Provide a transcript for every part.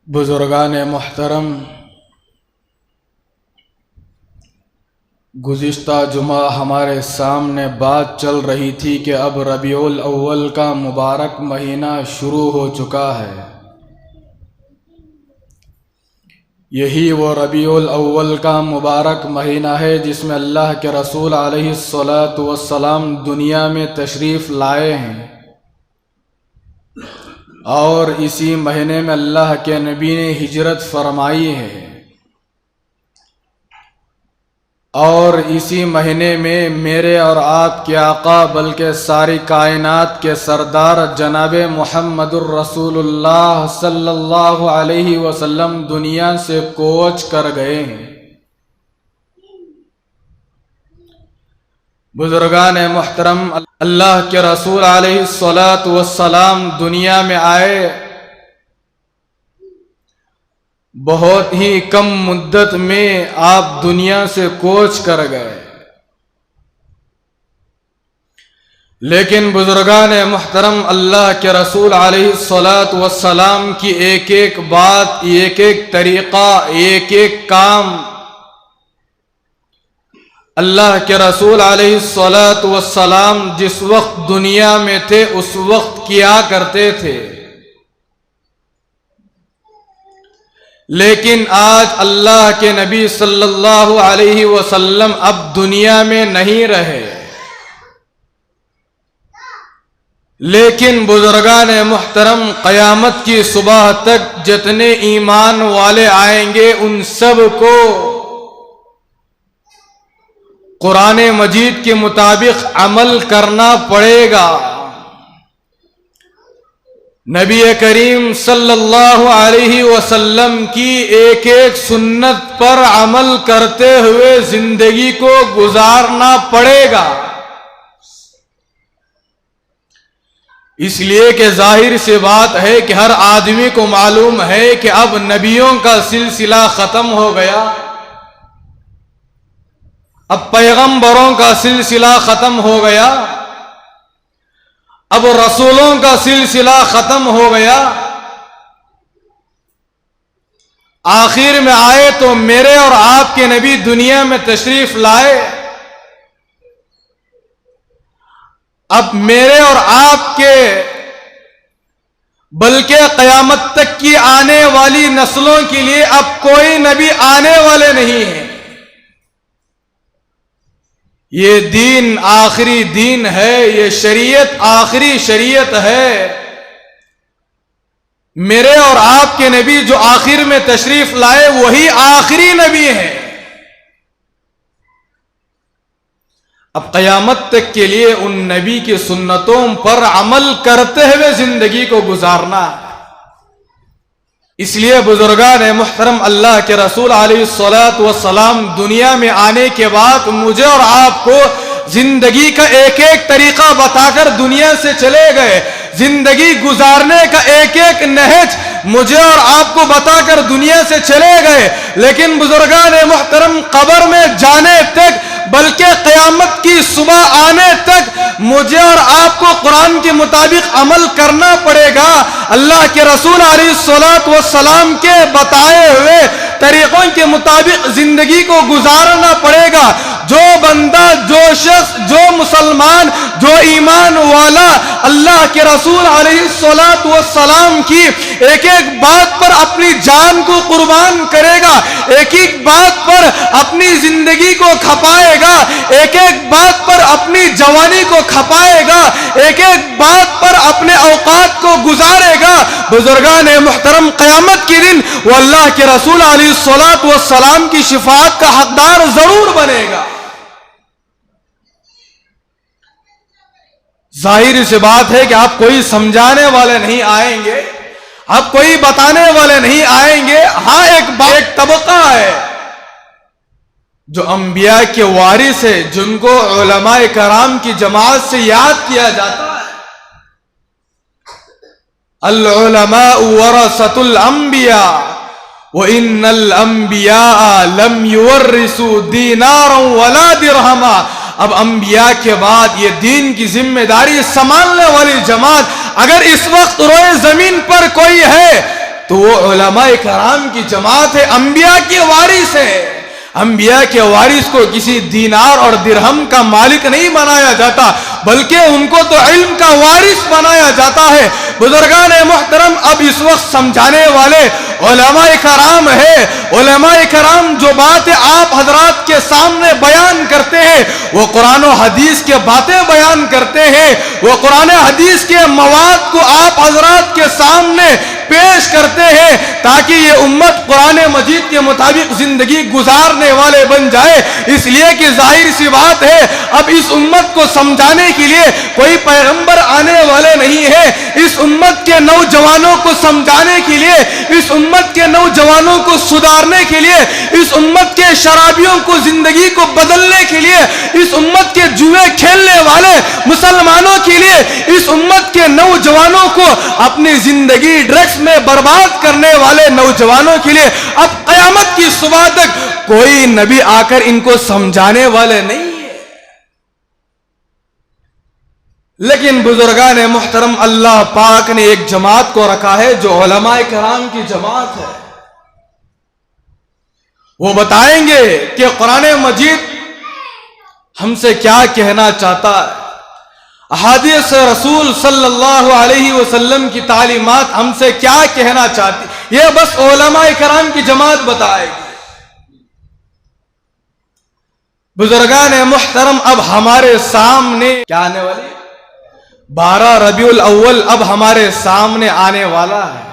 بزرگان محترم، گزشتہ جمعہ ہمارے سامنے بات چل رہی تھی کہ اب ربیع الاول کا مبارک مہینہ شروع ہو چکا ہے۔ یہی وہ ربیع الاول کا مبارک مہینہ ہے جس میں اللہ کے رسول علیہ الصلاۃ والسلام دنیا میں تشریف لائے ہیں، اور اسی مہینے میں اللہ کے نبی نے ہجرت فرمائی ہے، اور اسی مہینے میں میرے اور آپ کے آقا بلکہ ساری کائنات کے سردار جناب محمد الرسول اللہ صلی اللہ علیہ وسلم دنیا سے کوچ کر گئے ہیں۔ بزرگان محترم، اللہ کے رسول علیہ الصلاۃ والسلام دنیا میں آئے، بہت ہی کم مدت میں آپ دنیا سے کوچ کر گئے، لیکن بزرگان محترم، اللہ کے رسول علیہ الصلاۃ والسلام کی ایک ایک بات، ایک ایک طریقہ، ایک ایک کام اللہ کے رسول علیہ الصلاۃ والسلام جس وقت دنیا میں تھے اس وقت کیا کرتے تھے، لیکن آج اللہ کے نبی صلی اللہ علیہ وسلم اب دنیا میں نہیں رہے، لیکن بزرگان محترم، قیامت کی صبح تک جتنے ایمان والے آئیں گے ان سب کو قرآن مجید کے مطابق عمل کرنا پڑے گا۔ نبی کریم صلی اللہ علیہ وسلم کی ایک ایک سنت پر عمل کرتے ہوئے زندگی کو گزارنا پڑے گا، اس لیے کہ ظاہر سی بات ہے کہ ہر آدمی کو معلوم ہے کہ اب نبیوں کا سلسلہ ختم ہو گیا، اب پیغمبروں کا سلسلہ ختم ہو گیا، اب رسولوں کا سلسلہ ختم ہو گیا، آخر میں آئے تو میرے اور آپ کے نبی دنیا میں تشریف لائے، اب میرے اور آپ کے بلکہ قیامت تک کی آنے والی نسلوں کے لیے اب کوئی نبی آنے والے نہیں ہیں۔ یہ دین آخری دین ہے، یہ شریعت آخری شریعت ہے۔ میرے اور آپ کے نبی جو آخر میں تشریف لائے وہی آخری نبی ہیں۔ اب قیامت تک کے لیے ان نبی کی سنتوں پر عمل کرتے ہوئے زندگی کو گزارنا ہے۔ اس لیے بزرگان محترم، اللہ کے رسول علیہ الصلاۃ والسلام دنیا میں آنے کے بعد مجھے اور آپ کو زندگی کا ایک ایک طریقہ بتا کر دنیا سے چلے گئے، زندگی گزارنے کا ایک ایک نہج مجھے اور آپ کو بتا کر دنیا سے چلے گئے، لیکن بزرگان محترم، قبر میں جانے تک بلکہ قیامت کی صبح آنے تک مجھے اور آپ کو قرآن کے مطابق عمل کرنا پڑے گا، اللہ کے رسول علیہ الصلاۃ والسلام کے بتائے ہوئے طریقوں کے مطابق زندگی کو گزارنا پڑے گا۔ جو بندہ، جو شخص، جو مسلمان، جو ایمان والا اللہ کے رسول علیہ الصلاۃ والسلام کی ایک ایک بات پر اپنی جان کو قربان کرے گا، ایک ایک بات پر اپنی زندگی کو کھپائے گا، ایک ایک بات پر اپنی جوانی کو کھپائے گا، ایک ایک بات پر اپنے اوقات کو گزارے گا، بزرگان محترم، قیامت کے دن وہ اللہ کے رسول علیہ الصلاۃ والسلام کی شفاعت کا حقدار ضرور بنے گا۔ ظاہر سی بات ہے کہ آپ کوئی سمجھانے والے نہیں آئیں گے، آپ کوئی بتانے والے نہیں آئیں گے۔ ہاں، ایک طبقہ ہے جو انبیاء کے وارث ہے، جن کو علماء کرام کی جماعت سے یاد کیا جاتا ہے۔ العلماء ورثۃ الانبیاء وَإِنَّ الْأَنْبِيَاءَ لَمْ يُوَرِّثُوا دِينَارًا وَلَا دِرْهَمًا۔ اب انبیاء کے بعد یہ دین کی ذمہ داری سنبھالنے والی جماعت اگر اس وقت روئے زمین پر کوئی ہے تو وہ علماء کرام کی جماعت ہے، انبیاء کے وارث ہے۔ انبیاء کے وارث کو کسی دینار اور درہم کا مالک نہیں بنایا جاتا، بلکہ ان کو تو علم کا وارث بنایا جاتا ہے۔ بزرگان محترم، اب اس وقت سمجھانے والے علماء کرام ہے۔ علماء کرام جو باتیں آپ حضرات کے سامنے بیان کرتے ہیں، وہ قرآن و حدیث کے باتیں بیان کرتے ہیں، وہ قرآن حدیث کے مواد کو آپ حضرات کے سامنے پیش کرتے ہیں تاکہ یہ امت قرآن مجید کے مطابق زندگی گزارنے والے بن جائے۔ اس لیے کہ ظاہر سی بات ہے، اب اس امت کو سمجھانے کے لیے کوئی پیغمبر آنے والے نہیں ہے۔ اس امت کے نوجوانوں کو سمجھانے کے لیے، اس امت کے نوجوانوں کو سدھارنے کے لیے، اس امت کے شرابیوں کو زندگی کو بدلنے کے لیے، اس امت کے جوئے کھیلنے والے مسلمانوں کے لیے، اس امت کے نوجوانوں کو اپنی زندگی ڈرگس میں برباد کرنے والے نوجوانوں کے لیے اب قیامت کی صبح تک کوئی نبی آ کر ان کو سمجھانے والے نہیں ہے۔ لیکن بزرگان محترم، اللہ پاک نے ایک جماعت کو رکھا ہے جو علماء کرام کی جماعت ہے۔ وہ بتائیں گے کہ قرآن مجید ہم سے کیا کہنا چاہتا ہے، احادیث رسول صلی اللہ علیہ وسلم کی تعلیمات ہم سے کیا کہنا چاہتی، یہ بس علماء کرام کی جماعت بتائے گی۔ بزرگان محترم، اب ہمارے سامنے کیا آنے والی 12 ربیع الاول اب ہمارے سامنے آنے والا ہے۔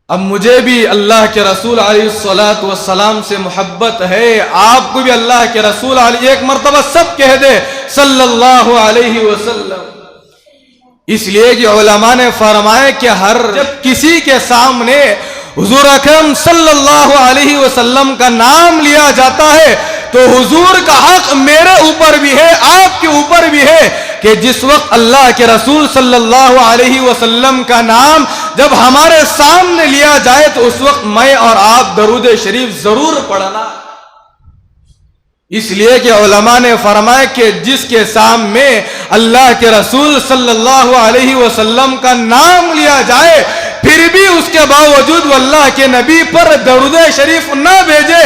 اب مجھے بھی اللہ کے رسول علیہ الصلوۃ والسلام سے محبت ہے، آپ کو بھی اللہ کے رسول علیہ ایک مرتبہ سب کہہ دے صلی اللہ علیہ وسلم۔ اس لیے کہ علماء نے فرمایا کہ جب کسی کے سامنے حضور اکرم صلی اللہ علیہ وسلم کا نام لیا جاتا ہے تو حضور کا حق میرے اوپر بھی ہے، آپ کے اوپر بھی ہے کہ جس وقت اللہ کے رسول صلی اللہ علیہ وسلم کا نام جب ہمارے سامنے لیا جائے تو اس وقت میں اور آپ درود شریف ضرور پڑھنا۔ اس لیے کہ علماء نے فرمایا کہ جس کے سامنے اللہ کے رسول صلی اللہ علیہ وسلم کا نام لیا جائے پھر بھی اس کے باوجود وہ اللہ کے نبی پر درود شریف نہ بھیجے،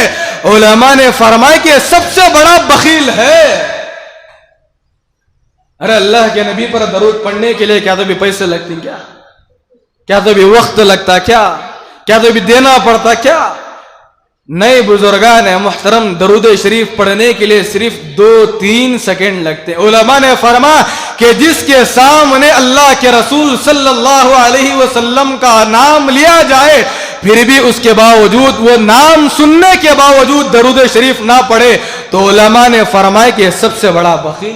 علماء نے فرمایا کہ سب سے بڑا بخیل ہے۔ ارے اللہ کے نبی پر درود پڑھنے کے لیے کیا تو بھی پیسے لگتے کیا تو بھی وقت لگتا، کیا تو بھی دینا پڑتا کیا؟ نئے بزرگان محترم، درود شریف پڑھنے کے لیے صرف 2-3 سیکنڈ لگتے۔ علماء نے فرمایا کہ جس کے سامنے اللہ کے رسول صلی اللہ علیہ وسلم کا نام لیا جائے پھر بھی اس کے باوجود وہ نام سننے کے باوجود درود شریف نہ پڑھے تو علماء نے فرمایا کہ سب سے بڑا بخیل۔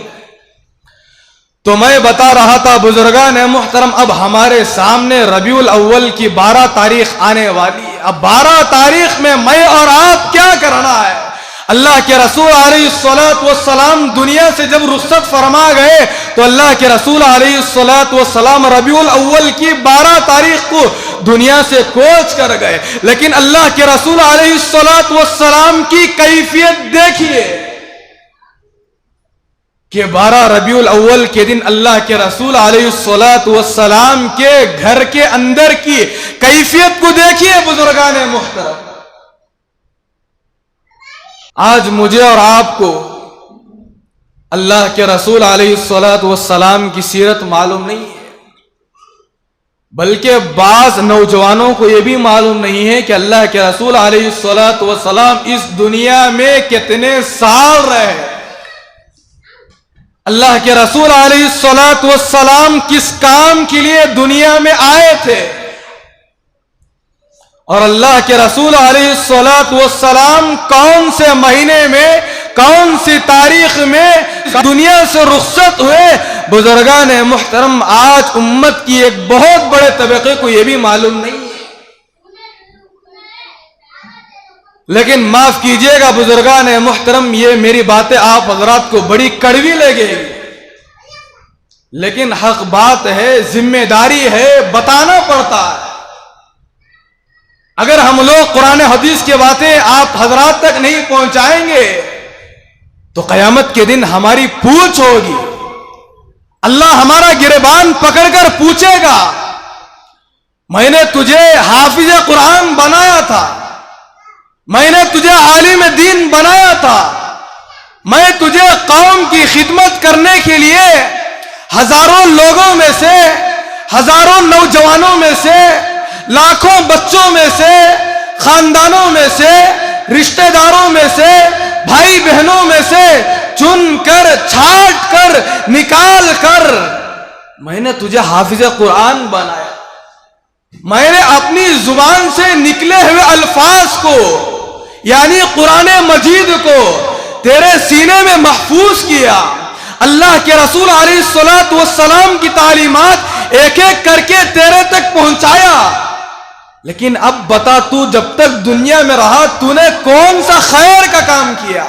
تو میں بتا رہا تھا بزرگان محترم، اب ہمارے سامنے ربیع الاول کی 12 تاریخ آنے والی ہے۔ اب 12 تاریخ میں میں اور آپ کیا کرنا ہے؟ اللہ کے رسول علیہ الصلوۃ والسلام دنیا سے جب رخصت فرما گئے تو اللہ کے رسول علیہ الصلوۃ والسلام ربیع الاول کی 12 تاریخ کو دنیا سے کوچ کر گئے، لیکن اللہ کے رسول علیہ الصلوۃ والسلام کی کیفیت دیکھیے کہ 12 ربیع الاول کے دن اللہ کے رسول علیہ الصلوۃ والسلام کے گھر کے اندر کی کیفیت کو دیکھیے بزرگان محترم۔ آج مجھے اور آپ کو اللہ کے رسول علیہ الصلوۃ والسلام کی سیرت معلوم نہیں ہے، بلکہ بعض نوجوانوں کو یہ بھی معلوم نہیں ہے کہ اللہ کے رسول علیہ الصلوۃ والسلام اس دنیا میں کتنے سال رہے، اللہ کے رسول علیہ الصلوۃ والسلام کس کام کے لیے دنیا میں آئے تھے، اور اللہ کے رسول علیہ الصلوۃ والسلام کون سے مہینے میں کون سی تاریخ میں دنیا سے رخصت ہوئے۔ بزرگان محترم، آج امت کی ایک بہت بڑے طبقے کو یہ بھی معلوم نہیں ہے، لیکن معاف کیجئے گا بزرگان محترم، یہ میری باتیں آپ حضرات کو بڑی کڑوی لگے گی، لیکن حق بات ہے، ذمہ داری ہے، بتانا پڑتا ہے۔ اگر ہم لوگ قرآن حدیث کی باتیں آپ حضرات تک نہیں پہنچائیں گے تو قیامت کے دن ہماری پوچھ ہوگی، اللہ ہمارا گریبان پکڑ کر پوچھے گا میں نے تجھے حافظ قرآن بنایا تھا، میں نے تجھے عالم دین بنایا تھا، میں تجھے قوم کی خدمت کرنے کے لیے ہزاروں لوگوں میں سے، ہزاروں نوجوانوں میں سے، لاکھوں بچوں میں سے، خاندانوں میں سے، رشتہ داروں میں سے، بھائی بہنوں میں سے چن کر، چھانٹ کر، نکال کر میں نے تجھے حافظ قرآن بنایا۔ میں نے اپنی زبان سے نکلے ہوئے الفاظ کو، یعنی قرآن مجید کو تیرے سینے میں محفوظ کیا۔ اللہ کے رسول علیہ الصلوۃ والسلام کی تعلیمات ایک ایک کر کے تیرے تک پہنچایا۔ لیکن اب بتا، تو جب تک دنیا میں رہا تو نے کون سا خیر کا کام کیا؟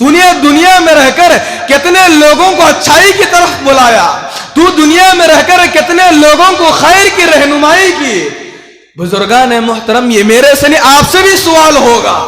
تو نے دنیا میں رہ کر کتنے لوگوں کو اچھائی کی طرف بلایا؟ تو دنیا میں رہ کر کتنے لوگوں کو خیر کی رہنمائی کی؟ بزرگان محترم، یہ میرے سے نہیں، آپ سے بھی سوال ہوگا،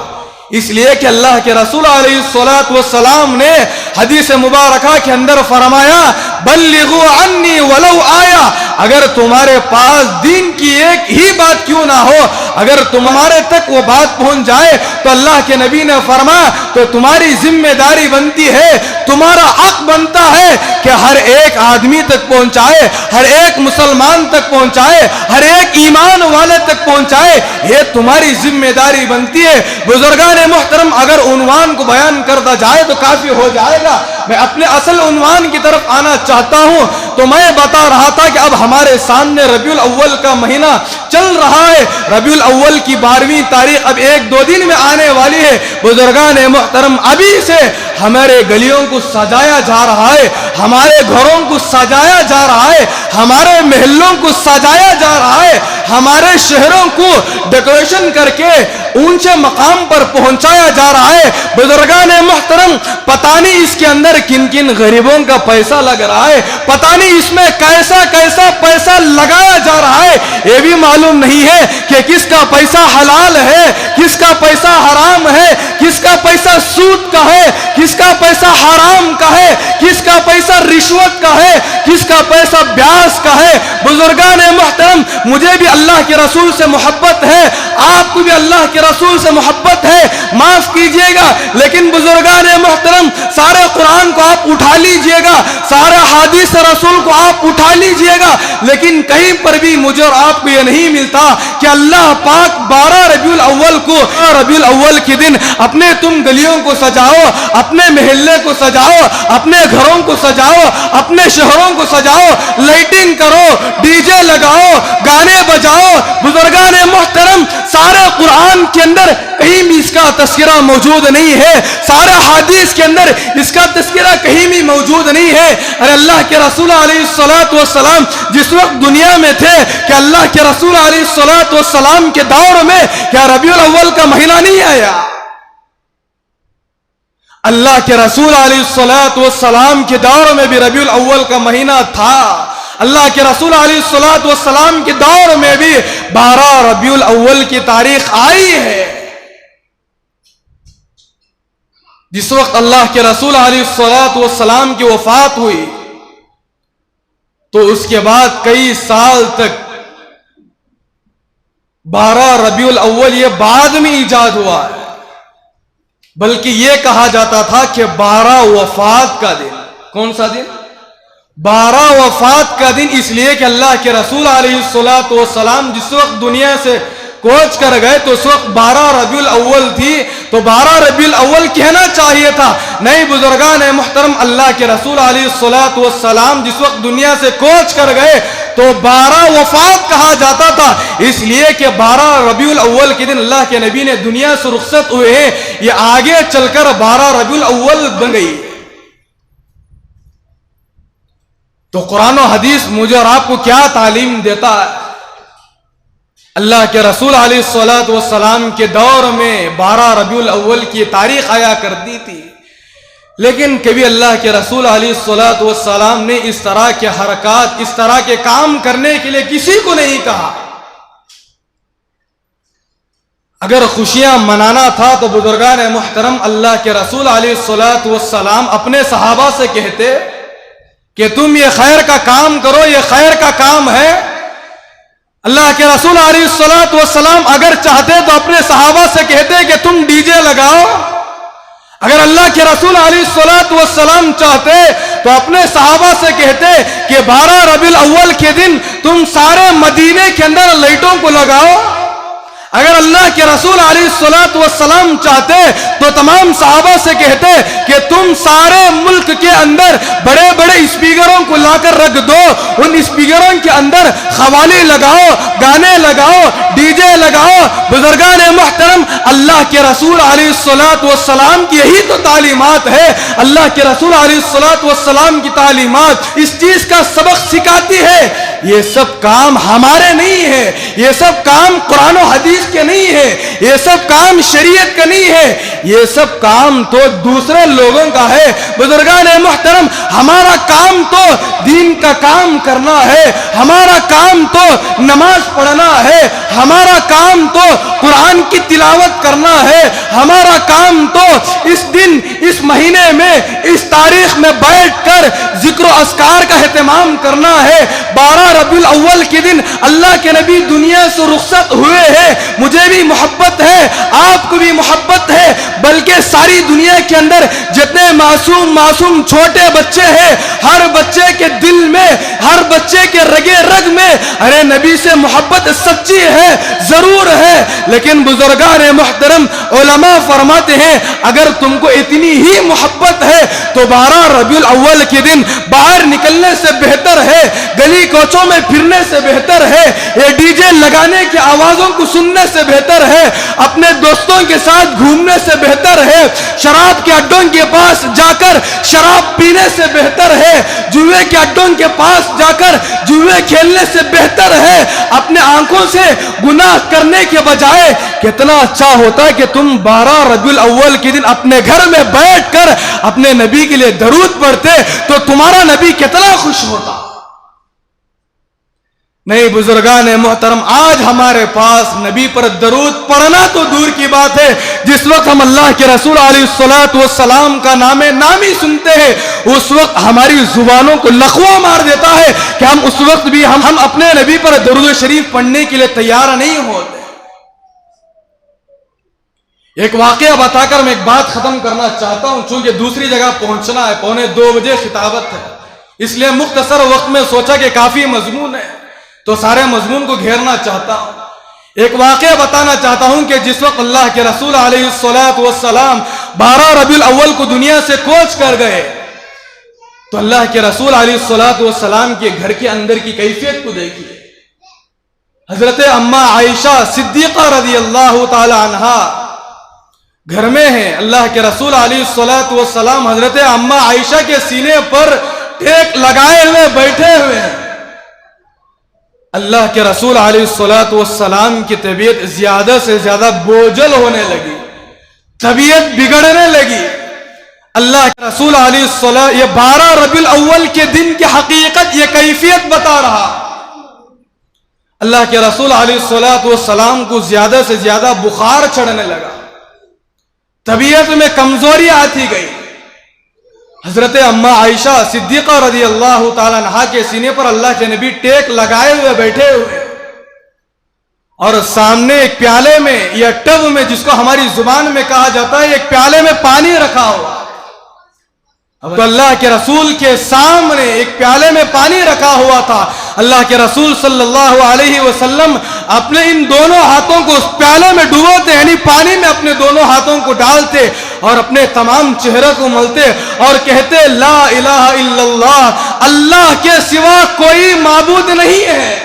اس لیے کہ اللہ کے رسول علیہ الصلوۃ والسلام نے حدیث مبارکہ کے اندر فرمایا، بلغوا عنی ولو آیا، اگر تمہارے پاس دین کی ایک ہی بات کیوں نہ ہو، اگر تمہارے تک وہ بات پہنچ جائے تو اللہ کے نبی نے فرمایا تو تمہاری ذمہ داری بنتی ہے، تمہارا حق بنتا ہے کہ ہر ایک آدمی تک پہنچائے، ہر ایک مسلمان تک پہنچائے، ہر ایک ایمان والے تک پہنچائے، یہ تمہاری ذمہ داری بنتی ہے۔ بزرگان محترم، اگر عنوان کو بیان کرتا جائے تو کافی ہو جائے گا، میں اپنے اصل عنوان کی طرف آنا چاہتا ہوں۔ تو میں بتا رہا تھا کہ اب ہمارے سامنے ربیع الاول کا مہینہ چل رہا ہے، ربیع الاول کی 12ویں تاریخ اب 1-2 دن میں آنے والی ہے۔ بزرگان محترم، ابھی سے ہمارے گلیوں کو سجایا جا رہا ہے، ہمارے گھروں کو سجایا جا رہا ہے، ہمارے محلوں کو سجایا جا رہا ہے، ہمارے شہروں کو ڈیکوریشن کر کے اونچے مقام پر پہنچایا جا رہا ہے۔ بزرگان محترم، پتہ نہیں اس کے اندر کن کن غریبوں کا پیسہ لگ رہا ہے، پتہ نہیں اس میں کیسا کیسا پیسہ لگایا جا رہا ہے، یہ بھی معلوم نہیں ہے کہ کس کا پیسہ حلال ہے، کس کا پیسہ حرام ہے، کس کا پیسہ سود کا ہے، کس کا پیسہ حرام کا ہے، کس کا پیسہ رشوت کا ہے، کس کا پیسہ بیاس کا ہے۔ بزرگان محترم، مجھے بھی اللہ کے رسول سے محبت ہے، آپ کو بھی اللہ کے رسول سے محبت ہے، معاف کیجئے گا، لیکن بزرگان محترم، سارے قرآن کو آپ اٹھا لیجئے گا، سارے حدیث رسول کو آپ اٹھا لیجئے گا، لیکن کہیں پر بھی مجھے اور آپ کو یہ نہیں ملتا کہ اللہ پاک 12 ربیع الاول کو، ربیع الاول کے دن اپنے تم گلیوں کو سجاؤ، اپنے محلے کو سجاؤ، اپنے گھروں کو سجاؤ، اپنے شہروں کو سجاؤ، لائٹنگ کرو، ڈی جے لگاؤ، گانے بجاؤ۔ بزرگان محترم، سارے قرآن کے اندر کہیں بھی اس کا تذکرہ موجود نہیں ہے، سارے حدیث کے اندر اس کا تذکرہ کہیں بھی موجود نہیں ہے۔ اور اللہ کے رسول علیہ الصلوۃ والسلام جس وقت دنیا میں تھے، کہ اللہ کے رسول علیہ الصلوۃ والسلام کے دور میں کیا ربیع الاول کا مہینہ نہیں آیا؟ اللہ کے رسول علیہ الصلوۃ والسلام کے دور میں بھی ربیع الاول کا مہینہ تھا، اللہ کے رسول علیہ الصلوۃ والسلام کے دور میں بھی 12 ربیع الاول کی تاریخ آئی ہے۔ جس وقت اللہ کے رسول علیہ الصلوۃ والسلام کی وفات ہوئی تو اس کے بعد کئی سال تک 12 ربیع الاول یہ بعد میں ایجاد ہوا ہے، بلکہ یہ کہا جاتا تھا کہ 12 وفات کا دن۔ کون سا دن؟ 12 وفات کا دن، اس لیے کہ اللہ کے رسول علیہ الصلوۃ والسلام جس وقت دنیا سے کوچ کر گئے تو اس وقت 12 ربیع الاول تھی، تو 12 ربیع الاول کہنا چاہیے تھا، نہیں۔ بزرگان محترم، اللہ کے رسول علیہ الصلوۃ والسلام جس وقت دنیا سے کوچ کر گئے تو 12 وفات کہا جاتا تھا، اس لیے کہ 12 ربیع الاول کے دن اللہ کے نبی نے دنیا سے رخصت ہوئے ہیں، یہ آگے چل کر 12 ربیع الاول بن گئی۔ تو قرآن و حدیث مجھے اور آپ کو کیا تعلیم دیتا ہے؟ اللہ کے رسول علیہ الصلوۃ والسلام کے دور میں 12 ربیع الاول کی تاریخ آیا کرتی تھی، لیکن کبھی اللہ کے رسول علیہ الصلوۃ والسلام نے اس طرح کے حرکات، اس طرح کے کام کرنے کے لیے کسی کو نہیں کہا۔ اگر خوشیاں منانا تھا تو بزرگان محترم، اللہ کے رسول علیہ الصلوۃ والسلام اپنے صحابہ سے کہتے کہ تم یہ خیر کا کام کرو، یہ خیر کا کام ہے، اللہ کے رسول علیہ الصلوۃ والسلام اگر چاہتے تو اپنے صحابہ سے کہتے کہ تم ڈی جے لگاؤ. اگر اللہ کے رسول علیہ الصلوۃ والسلام چاہتے تو اپنے صحابہ سے کہتے کہ 12 ربیع الاول کے دن تم سارے مدینے کے اندر لائٹوں کو لگاؤ. اگر اللہ کے رسول علیہ الصلوۃ والسلام چاہتے تو تمام صحابہ سے کہتے کہ تم سارے ملک کے اندر بڑے بڑے اسپیکروں کو لا کر رکھ دو, ان اسپیکروں کے اندر قوالی لگاؤ, گانے لگاؤ, ڈی جے لگاؤ. بزرگان محترم, اللہ کے رسول علیہ الصلوۃ والسلام کی یہی تو تعلیمات ہے. اللہ کے رسول علیہ الصلوۃ والسلام کی تعلیمات اس چیز کا سبق سکھاتی ہے. یہ سب کام ہمارے نہیں ہے, یہ سب کام قرآن و حدیث کے نہیں ہے, یہ سب کام شریعت کا نہیں ہے, یہ سب کام تو دوسرے لوگوں کا ہے. بزرگان محترم, ہمارا کام تو دین کا کام کرنا ہے, ہمارا کام تو نماز پڑھنا ہے, ہمارا کام تو قرآن کی تلاوت کرنا ہے, ہمارا کام تو اس دن, اس مہینے میں, اس تاریخ میں بیٹھ کر ذکر و اذکار کا اہتمام کرنا ہے. 12 ربیع الاول کے دن اللہ کے نبی دنیا سے رخصت ہوئے ہیں. مجھے بھی محبت ہے, آپ کو بھی محبت ہے, بلکہ ساری دنیا کے اندر جتنے معصوم چھوٹے بچے ہیں, ہر بچے کے دل میں, ہر بچے کے رگے رگ میں ارے نبی سے محبت سچی ہے, ضرور ہے. لیکن بزرگان محترم, علماء فرماتے ہیں اگر تم کو اتنی ہی محبت ہے تو 12 ربیع الاول کے دن باہر نکلنے سے بہتر ہے, گلی کوچوں میں پھرنے سے بہتر ہے, یہ ڈی جے لگانے کی آوازوں کو سننے سے بہتر ہے, اپنے دوستوں کے ساتھ گھومنے سے بہتر ہے, شراب کے اڈوں کے پاس جا کر شراب پینے سے بہتر ہے, جوئے کے اڈوں کے پاس جا کر جوئے کھیلنے سے بہتر ہے. اپنے آنکھوں سے گناہ کرنے کے بجائے کتنا اچھا ہوتا ہے کہ تم 12 ربیع الاول کے دن اپنے گھر میں بیٹھ کر اپنے نبی کے لیے درود پڑھتے تو تمہارا نبی کتنا خوش ہوتا. نہیں بزرگان محترم, آج ہمارے پاس نبی پر درود پڑھنا تو دور کی بات ہے, جس وقت ہم اللہ کے رسول علیہ الصلوۃ والسلام کا نامی سنتے ہیں اس وقت ہماری زبانوں کو لقوہ مار دیتا ہے کہ ہم اس وقت بھی ہم اپنے نبی پر درود شریف پڑھنے کے لیے تیار نہیں ہوتے. ایک واقعہ بتا کر میں ایک بات ختم کرنا چاہتا ہوں, چونکہ دوسری جگہ پہنچنا ہے, 1:45 بجے خطابت ہے, اس لیے مختصر وقت میں سوچا کہ کافی مضمون ہے تو سارے مضمون کو گھیرنا چاہتا ہوں. ایک واقعہ بتانا چاہتا ہوں کہ جس وقت اللہ کے رسول علیہ الصلوۃ والسلام 12 ربیع الاول کو دنیا سے کوچ کر گئے تو اللہ کے رسول علیہ الصلوۃ والسلام کے گھر کے اندر کی کیفیت کو دیکھیے. حضرت اماں عائشہ صدیقہ رضی اللہ تعالی عنہا گھر میں ہیں. اللہ کے رسول علیہ الصلوۃ والسلام حضرت اماں عائشہ کے سینے پر ٹیک لگائے ہوئے بیٹھے ہوئے ہیں. اللہ کے رسول علیہ الصلوۃ والسلام کی طبیعت زیادہ سے زیادہ بوجھل ہونے لگی, طبیعت بگڑنے لگی. اللہ کے رسول علیہ الصلوۃ, یہ 12 ربیع الاول کے دن کی حقیقت, یہ کیفیت بتا رہا. اللہ کے رسول علیہ الصلوۃ والسلام کو زیادہ سے زیادہ بخار چڑھنے لگا, طبیعت میں کمزوری آتی گئی. حضرت اماں عائشہ صدیقہ رضی اللہ تعالی عنہا کے سینے پر اللہ کے نبی ٹیک لگائے ہوئے بیٹھے ہوئے, اور سامنے ایک پیالے میں یا ٹب میں, جس کو ہماری زبان میں کہا جاتا ہے, ایک پیالے میں پانی رکھا ہوا. تو اللہ کے رسول کے سامنے ایک پیالے میں پانی رکھا ہوا تھا. اللہ کے رسول صلی اللہ علیہ وسلم اپنے ان دونوں ہاتھوں کو اس پیالے میں ڈبوتے, یعنی پانی میں اپنے دونوں ہاتھوں کو ڈالتے اور اپنے تمام چہرے کو ملتے اور کہتے لا الہ الا اللہ, اللہ کے سوا کوئی معبود نہیں ہے.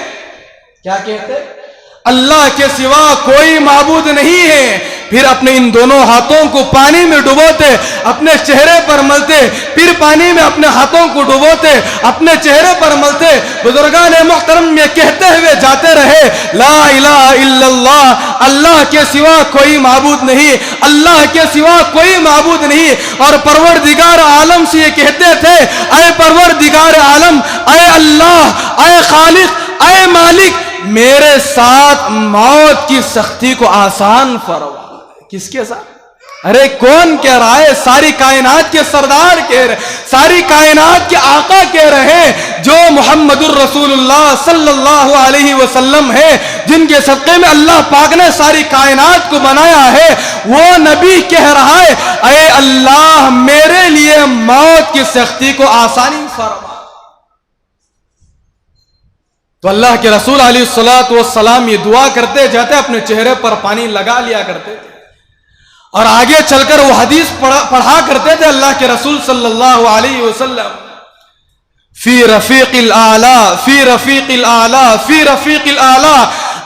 کیا کہتے؟ اللہ کے سوا کوئی معبود نہیں ہے. پھر اپنے ان دونوں ہاتھوں کو پانی میں ڈبوتے, اپنے چہرے پر ملتے, پھر پانی میں اپنے ہاتھوں کو ڈبوتے, اپنے چہرے پر ملتے. بزرگان محترم یہ کہتے ہوئے جاتے رہے لا الہ الا اللہ, اللہ کے سوا کوئی معبود نہیں, اللہ کے سوا کوئی معبود نہیں. اور پروردگار عالم سے یہ کہتے تھے اے پروردگار عالم, اے اللہ, اے خالق, اے مالک, میرے ساتھ موت کی سختی کو آسان فرما. کس کے ساتھ؟ ارے کون کہہ رہا ہے؟ ساری کائنات کے سردار کہہ رہے، ساری کائنات کے آقا کہہ رہے ہیں، جو محمد الرسول اللہ صلی اللہ علیہ وسلم ہے، جن کے صدقے میں اللہ پاک نے ساری کائنات کو بنایا ہے، وہ نبی کہہ رہا ہے اے اللہ میرے لیے موت کی سختی کو آسانی فرما۔ تو اللہ کے رسول علیہ الصلوۃ والسلام یہ دعا کرتے جاتے، اپنے چہرے پر پانی لگا لیا کرتے تھے، اور آگے چل کر وہ حدیث پڑھا کرتے تھے اللہ کے رسول صلی اللہ علیہ وسلم، فی رفیق الاعلی فی رفیق الاعلی فی رفیق الاعلی،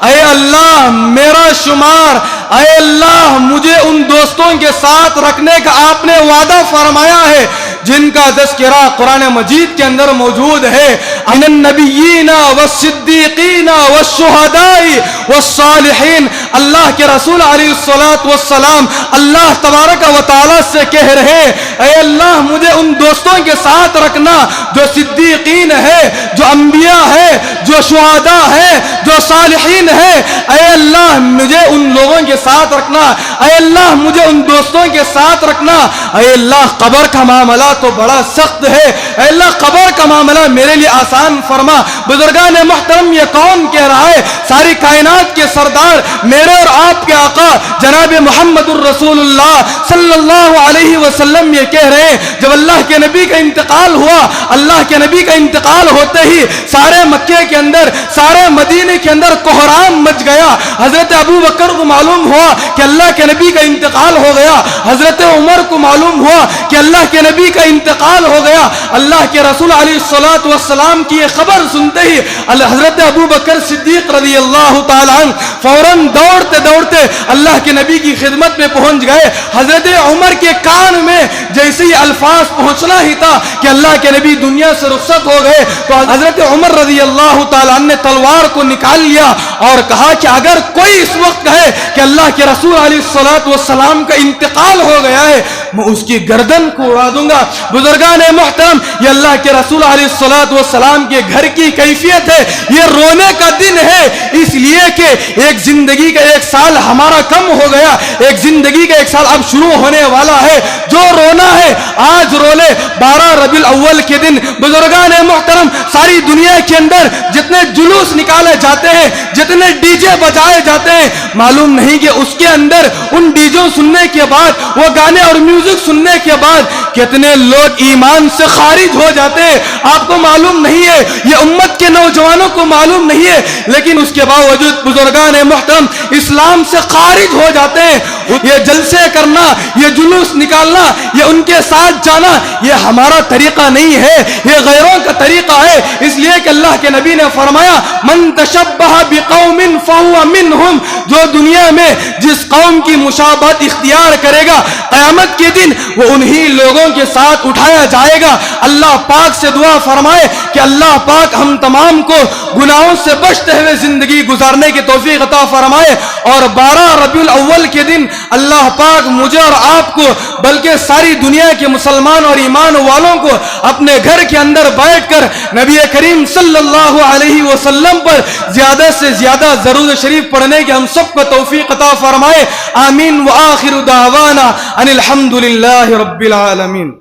اے اللہ میرا شمار، اے اللہ مجھے ان دوستوں کے ساتھ رکھنے کا آپ نے وعدہ فرمایا ہے جن کا تذکرہ قرآن مجید کے اندر موجود ہے، ان النبیین والصدیقین والشہداء والصالحین۔ اللہ کے رسول علیہ الصلوۃ والسلام اللہ تبارک و تعالی سے کہہ رہے اے اللہ مجھے ان دوستوں کے ساتھ رکھنا جو صدیقین ہے، جو انبیاء ہے، جو شہداء ہے، جو صالحین ہے، اے اللہ مجھے ان لوگوں کے ساتھ رکھنا، اے اللہ مجھے ان دوستوں کے ساتھ رکھنا، اے اللہ قبر کا معاملہ تو بڑا سخت ہے، اے اللہ قبر کا معاملہ میرے لیے آسان فرما۔ بزرگان محترم یہ کون کہہ رہا ہے؟ ساری کائنات کے سردار میرے اور آپ کے آقا جناب محمد الرسول اللہ صلی اللہ علیہ وسلم یہ کہہ رہے ہیں جب اللہ کے نبی کا انتقال ہوا، اللہ کے نبی کا انتقال ہوتے ہی سارے مکے کے اندر، سارے مدینے کے اندر کوہرام مچ گیا۔ حضرت ابو بکر کو معلوم ہوا کہ اللہ کے نبی کا انتقال ہو گیا، حضرت عمر کو معلوم ہوا کہ اللہ کے نبی کا انتقال ہو گیا۔ اللہ کے رسول علیہ الصلوۃ والسلام کی یہ خبر سنتے ہی حضرت ابو بکر صدیق رضی اللہ تعالی عنہ فوراً دوڑتے دوڑتے اللہ کے نبی کی خدمت میں پہنچ گئے۔ حضرت عمر کے کان میں جیسے ہی الفاظ پہنچنا ہی تھا کہ اللہ کے نبی دنیا سے رخصت ہو گئے تو حضرت عمر رضی اللہ تعالی عنہ نے تلوار کو نکال لیا اور کہا کہ اگر کوئی اس وقت کہے کہ اللہ کے رسول علیہ الصلوۃ والسلام کا انتقال ہو گیا ہے میں اس کی گردن کو اڑا دوں گا۔ بزرگان محترم یہ اللہ کے رسول علیہ الصلوۃ والسلام کے گھر کی کیفیت ہے، یہ رونے کا دن ہے، اس لیے کہ ایک زندگی کا ایک سال ہمارا کم ہو گیا، ایک زندگی کا ایک سال اب شروع ہونے والا ہے۔ جو رونا ہے آج رو لے۔ 12 ربیع الاول کے دن بزرگان محترم ساری دنیا کے اندر جتنے جلوس نکالے جاتے ہیں، جتنے ڈی جے بجائے جاتے ہیں، معلوم نہیں کہ اس کے اندر ان ڈی جے سننے کے بعد، وہ گانے اور میوزک سننے کے بعد کتنے لوگ ایمان سے خارج ہو جاتے ہیں۔ آپ کو معلوم نہیں ہے، یہ امت کے نوجوانوں کو معلوم نہیں ہے، لیکن اس کے باوجود بزرگان محترم اسلام سے خارج ہو جاتے ہیں۔ یہ جلسے کرنا، یہ جلوس نکالنا، یہ ان کے ساتھ جانا، یہ ہمارا طریقہ نہیں ہے، یہ غیروں کا طریقہ ہے۔ اس لیے کہ اللہ کے نبی نے فرمایا من تشبہ بقوم فہو منہم، جو دنیا میں جس قوم کی مشابہت اختیار کرے گا قیامت کے دن وہ انہی لوگوں کے ساتھ اٹھایا جائے گا۔ اللہ پاک سے دعا فرمائے کہ اللہ پاک ہم تمام کو گناہوں سے بچتے ہوئے زندگی گزارنے کی توفیق عطا فرمائے، اور 12 ربیع الاول کے دن اللہ پاک مجھے اور آپ کو بلکہ ساری دنیا کے مسلمان اور ایمان والوں کو اپنے گھر کے اندر بیٹھ کر نبی کریم صلی اللہ علیہ وسلم پر زیادہ سے زیادہ درود شریف پڑھنے کی ہم سب کو توفیق عطا فرمائے۔ آمین۔ وآخر دعوانا ان الحمد للہ رب العالمین۔